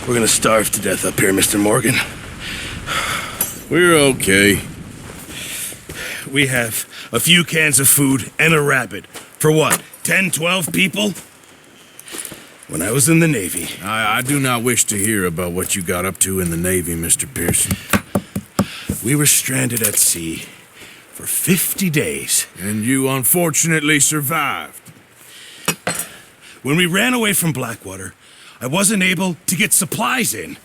We're gonna starve to death up here, Mr. Morgan. We're okay. We have a few cans of food and a rabbit. For what, 10, 12 people? When I was in the Navy. I do not wish to hear about what you got up to in the Navy, Mr. Pearson. We were stranded at sea for 50 days. And you unfortunately survived. When we ran away from Blackwater, I wasn't able to get supplies in.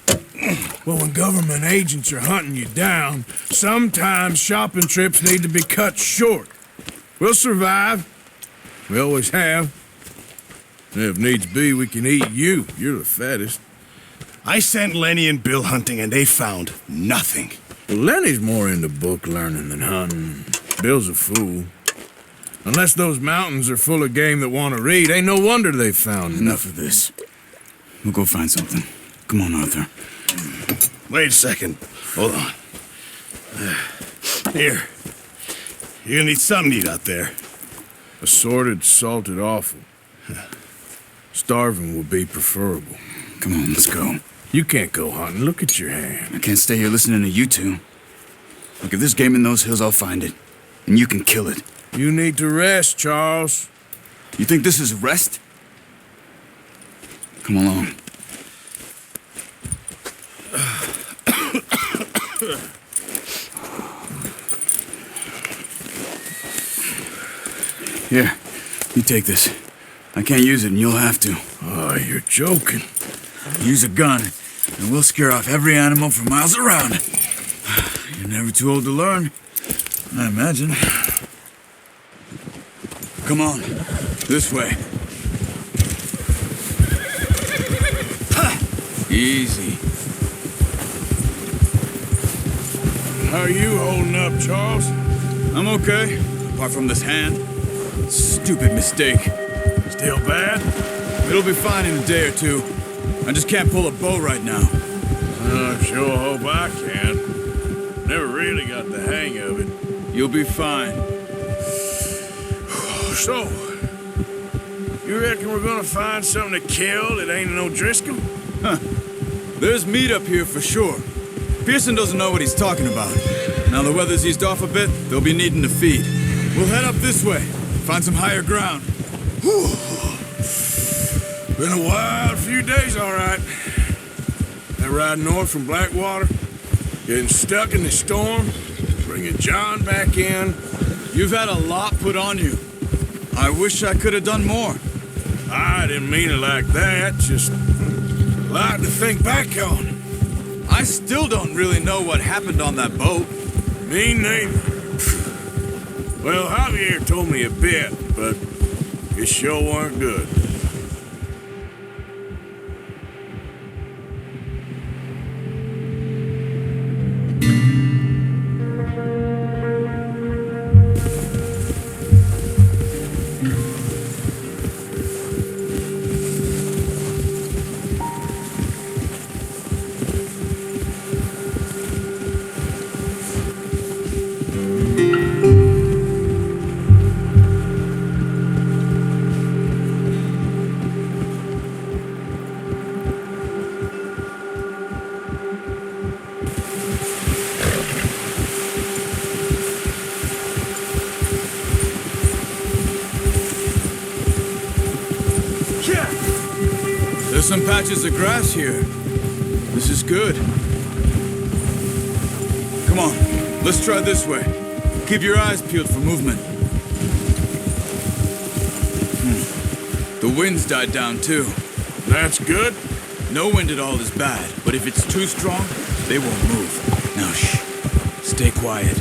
Well, when government agents are hunting you down, sometimes shopping trips need to be cut short. We'll survive. We always have. And if needs be, we can eat you. You're the fattest. I sent Lenny and Bill hunting, and they found nothing. Well, Lenny's more into book learning than hunting. Bill's a fool. Unless those mountains are full of game that want to read, ain't no wonder they found Enough of this. We'll go find something. Come on, Arthur. Wait a second. Hold on. Here. You're gonna need something to eat out there. Assorted, salted offal. Starving will be preferable. Come on, let's go. You can't go hunting. Look at your hand. I can't stay here listening to you two. Look, if there's game in those hills, I'll find it. And you can kill it. You need to rest, Charles. You think this is rest? Come along. Here, you take this. I can't use it, and you'll have to. Oh, you're joking. Use a gun, and we'll scare off every animal for miles around. You're never too old to learn, I imagine. Come on, this way. Easy. How are you holding up, Charles? I'm okay, apart from this hand. Stupid mistake. Still bad? It'll be fine in a day or two. I just can't pull a bow right now. I sure hope I can. Never really got the hang of it. You'll be fine. So, you reckon we're gonna find something to kill that ain't no Driscoll? Huh. There's meat up here for sure. Pearson doesn't know what he's talking about. Now the weather's eased off a bit, they'll be needing to feed. We'll head up this way, find some higher ground. Whew. Been a wild few days, all right. That ride north from Blackwater, getting stuck in the storm, bringing John back in. You've had a lot put on you. I wish I could have done more. I didn't mean it like that, just a lot to think back on. I still don't really know what happened on that boat. Me neither. Well, Javier told me a bit, but it sure weren't good. There's some patches of grass here. This is good. Come on, let's try this way. Keep your eyes peeled for movement. The wind's died down too. That's good. No wind at all is bad, but if it's too strong, they won't move. Now shh, stay quiet.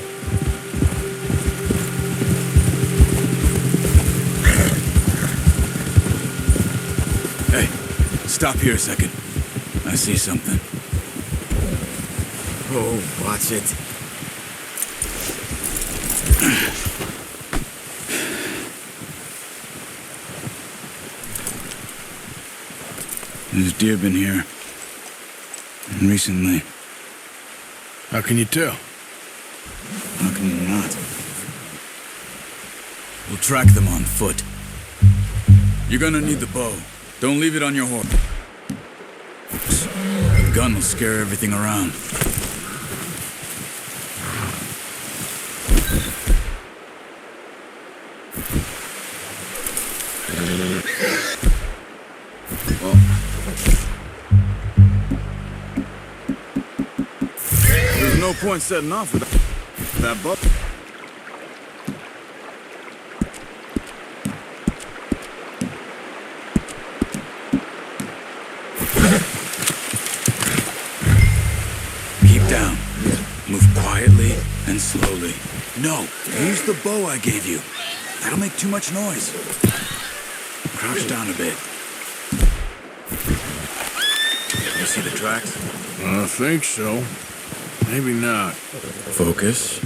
Hey, stop here a second. I see something. Oh, watch it. There's deer been here. And recently. How can you tell? How can you not? We'll track them on foot. You're gonna need the bow. Don't leave it on your horse. gun will scare everything around. There's no point setting off with that bubble. Keep down. Move quietly and slowly. No, use the bow I gave you. That'll make too much noise. Crouch down a bit. You see the tracks? I think so. Maybe not. Focus.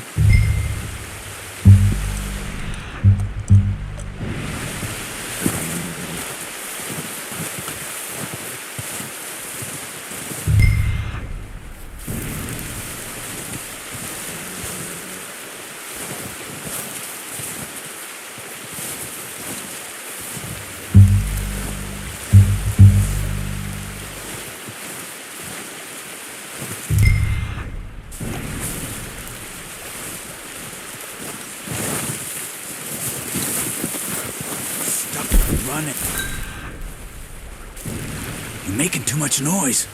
Run it. You're making too much noise.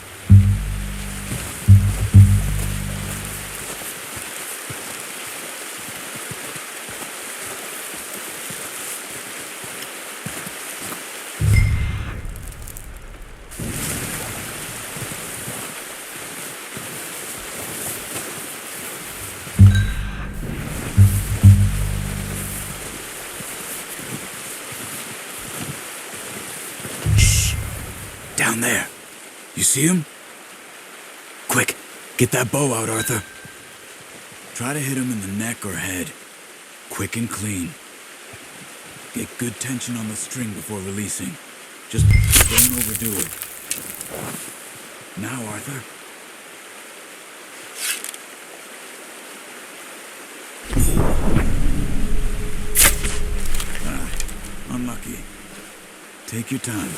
Down there. You see him? Quick, get that bow out, Arthur. Try to hit him in the neck or head. Quick and clean. Get good tension on the string before releasing. Just don't overdo it. Now, Arthur. Unlucky. Take your time.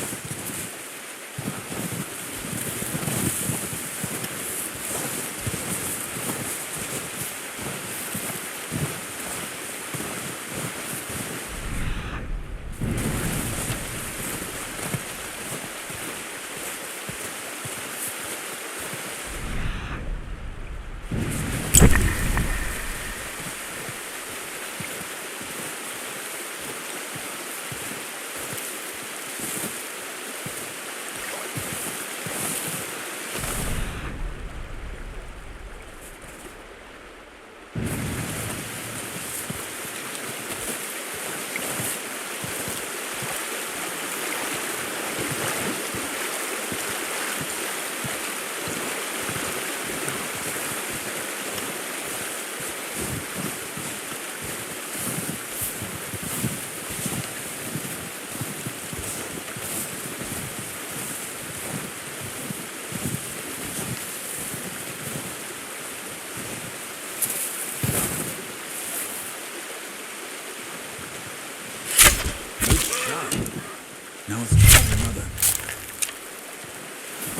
Now let's try another.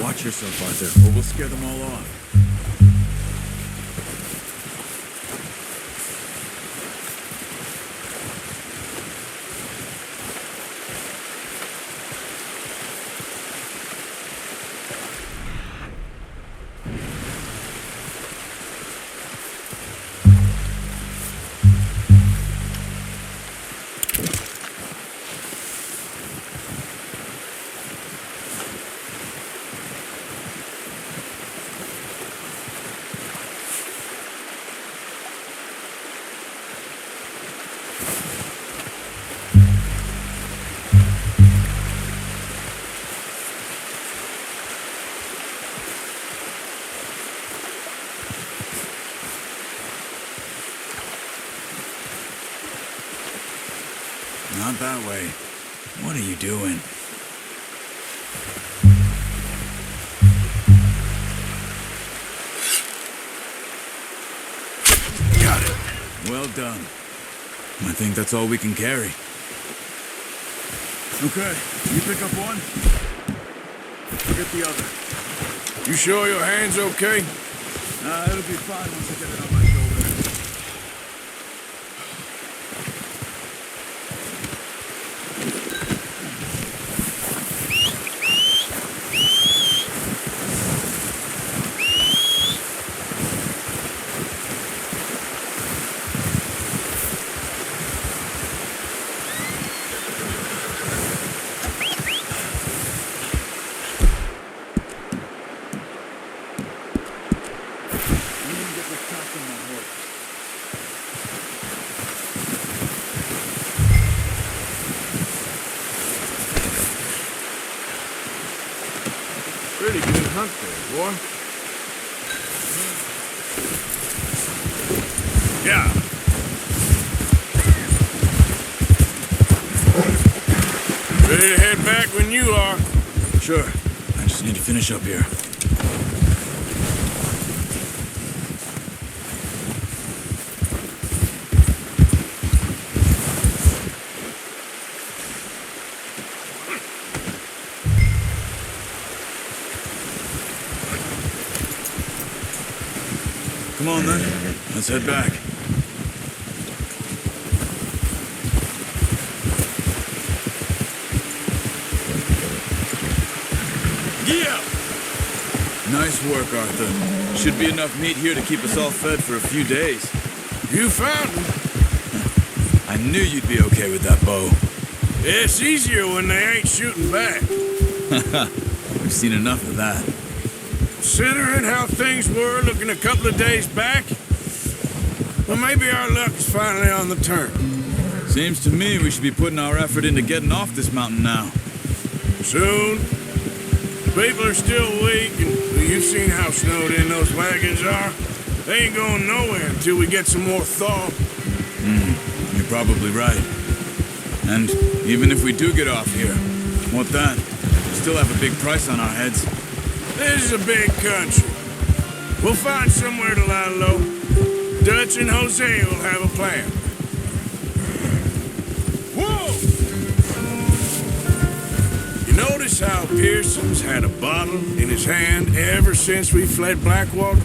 Watch yourself, Arthur, or we'll scare them all off. Not that way. What are you doing? Got it. Well done. I think that's all we can carry. Okay, you pick up one. I'll get the other. You sure your hand's okay? It'll be fine once I get it on my shoulder. Pretty good hunt there, boy. Yeah. Ready to head back when you are. Sure. I just need to finish up here. Come on, then. Let's head back. Yeah! Nice work, Arthur. Should be enough meat here to keep us all fed for a few days. You found him. I knew you'd be okay with that bow. It's easier when they ain't shooting back. We've seen enough of that. Considering how things were looking a couple of days back, well, maybe our luck's finally on the turn. Seems to me we should be putting our effort into getting off this mountain now. Soon. People are still weak, and you've seen how snowed in those wagons are. They ain't going nowhere until we get some more thaw. You're probably right. And even if we do get off here, what then? We still have a big price on our heads. This is a big country. We'll find somewhere to lie low. Dutch and Jose will have a plan. Whoa! You notice how Pearson's had a bottle in his hand ever since we fled Blackwater?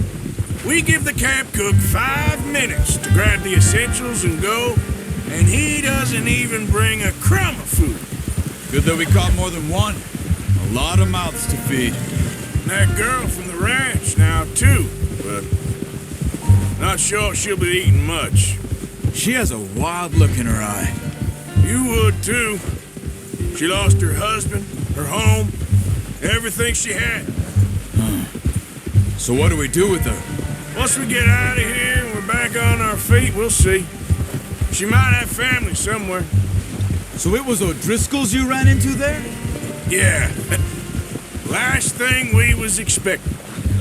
We give the camp cook 5 minutes to grab the essentials and go, and he doesn't even bring a crumb of food. Good that we caught more than one. A lot of mouths to feed. That girl from the ranch now, too, but not sure she'll be eating much. She has a wild look in her eye. You would, too. She lost her husband, her home, everything she had. So what do we do with her? Once we get out of here and we're back on our feet, we'll see. She might have family somewhere. So it was O'Driscoll's you ran into there? Yeah. Last thing we was expecting.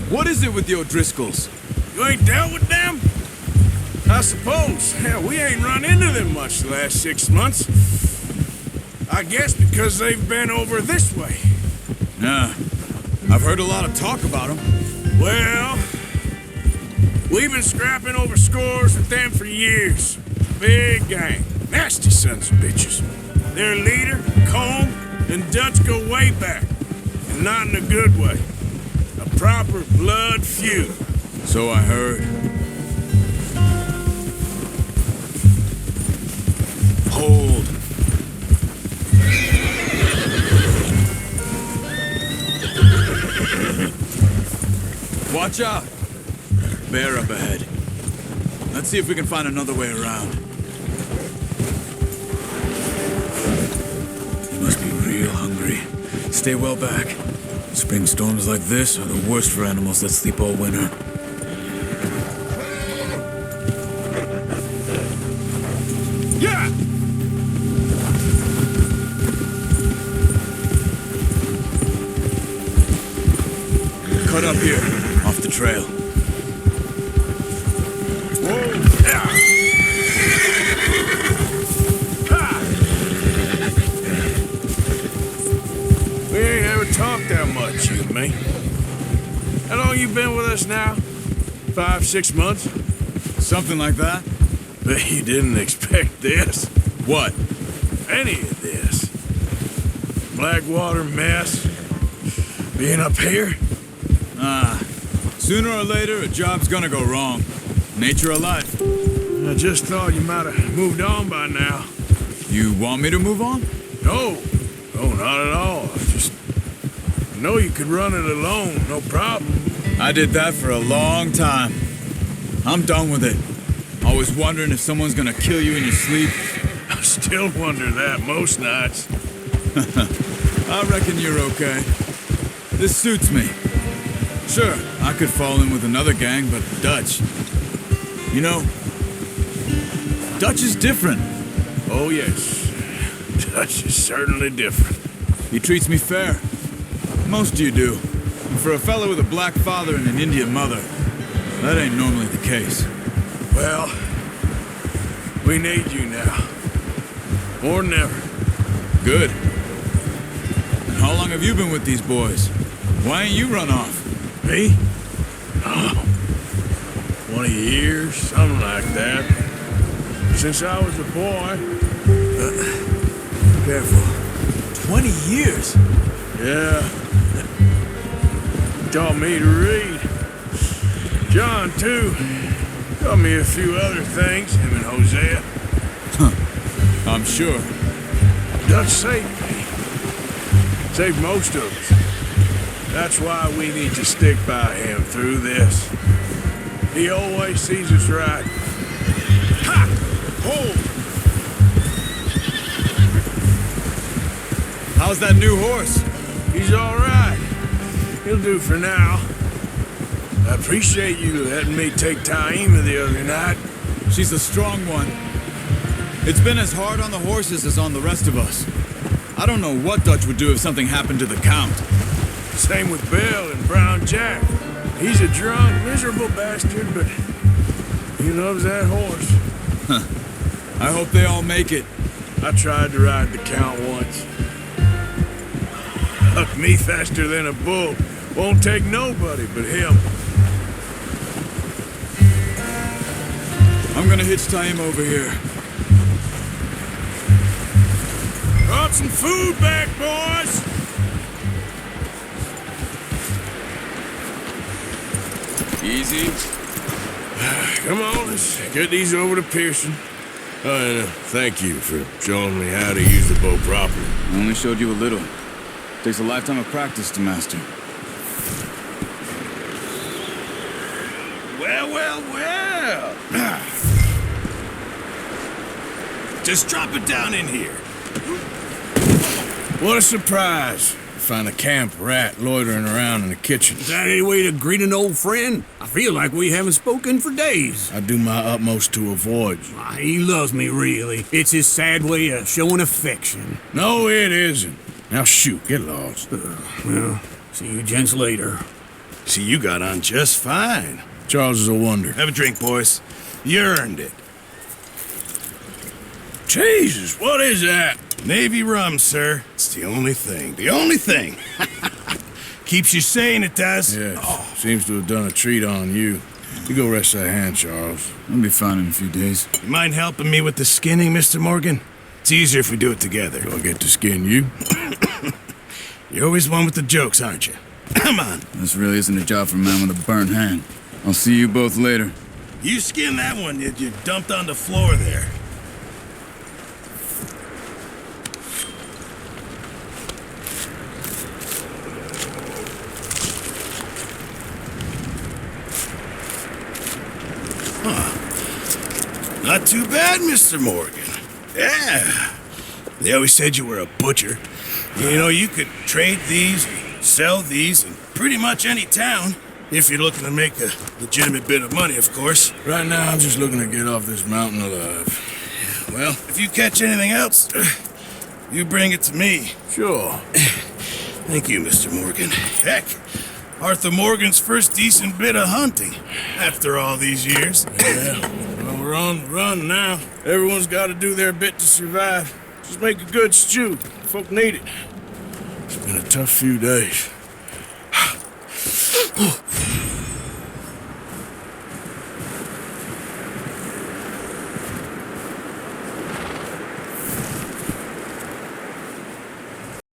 What is it with the O'Driscolls? You ain't dealt with them? I suppose. Hell, we ain't run into them much the last 6 months. I guess because they've been over this way. Yeah. I've heard a lot of talk about them. Well, we've been scrapping over scores with them for years. Big gang. Nasty sons of bitches. Their leader, Combe, and Dutch go way back. And not in a good way. A proper blood feud. So I heard. Hold. Watch out! Bear up ahead. Let's see if we can find another way around. You must be real hungry. Stay well back. Spring storms like this are the worst for animals that sleep all winter. Yeah! Cut up here, off the trail. Whoa! Yeah! Ha! We ain't ever talked that much, you and me. How long you been with us now? 5, 6 months? Something like that? Bet you didn't expect this. What? Any of this. Blackwater mess. Being up here? Sooner or later, a job's gonna go wrong. Nature of life. I just thought you might have moved on by now. You want me to move on? No, no, not at all. I know you could run it alone, no problem. I did that for a long time. I'm done with it. Always wondering if someone's gonna kill you in your sleep. I still wonder that most nights. I reckon you're okay. This suits me. Sure, I could fall in with another gang, but Dutch. You know, Dutch is different. Oh, yes. Dutch is certainly different. He treats me fair. Most of you do. And for a fellow with a black father and an Indian mother, that ain't normally the case. Well, we need you now. More than ever. Good. And how long have you been with these boys? Why ain't you run off? Me? Oh, 20 years, something like that. Since I was a boy. Careful. 20 years? Yeah. Taught me to read. John, too. Taught me a few other things, him and Hosea. I'm sure. Dutch saved me. Saved most of us. That's why we need to stick by him through this. He always sees us right. Ha! Hold! How's that new horse? He's all right. He'll do for now. I appreciate you letting me take Taima the other night. She's a strong one. It's been as hard on the horses as on the rest of us. I don't know what Dutch would do if something happened to the Count. Same with Bill and Brown Jack. He's a drunk, miserable bastard, but he loves that horse. I hope they all make it. I tried to ride the Count once. Hucked me faster than a bull. Won't take nobody but him. I'm gonna hitch Taima over here. Brought some food back, boys! Easy. Come on, let's get these over to Pearson. Oh, and thank you for showing me how to use the bow properly. I only showed you a little. Takes a lifetime of practice to master. Well, well, well. Just drop it down in here. What a surprise. Find a camp rat loitering around in the kitchen. Is that any way to greet an old friend? I feel like we haven't spoken for days. I do my utmost to avoid you. He loves me, really. It's his sad way of showing affection. No, it isn't. Now shoot, get lost. Well, see you gents later. See, you got on just fine. Charles is a wonder. Have a drink, boys. You earned it. Jesus, what is that? Navy rum, sir. It's the only thing. The only thing. Keeps you sane, it does. Yes, seems to have done a treat on you. You go rest that hand, Charles. I'll be fine in a few days. You mind helping me with the skinning, Mr. Morgan? It's easier if we do it together. Do I get to skin you? You're always one with the jokes, aren't you? Come on. This really isn't a job for a man with a burnt hand. I'll see you both later. You skin that one you dumped on the floor there. Not too bad, Mr. Morgan. Yeah. They always said you were a butcher. You know, you could trade these, sell these in pretty much any town. If you're looking to make a legitimate bit of money, of course. Right now, I'm just looking to get off this mountain alive. Well, if you catch anything else, you bring it to me. Sure. Thank you, Mr. Morgan. Heck, Arthur Morgan's first decent bit of hunting after all these years. Yeah. Well, we're on the run now. Everyone's got to do their bit to survive. Just make a good stew. Folk need it. It's been a tough few days.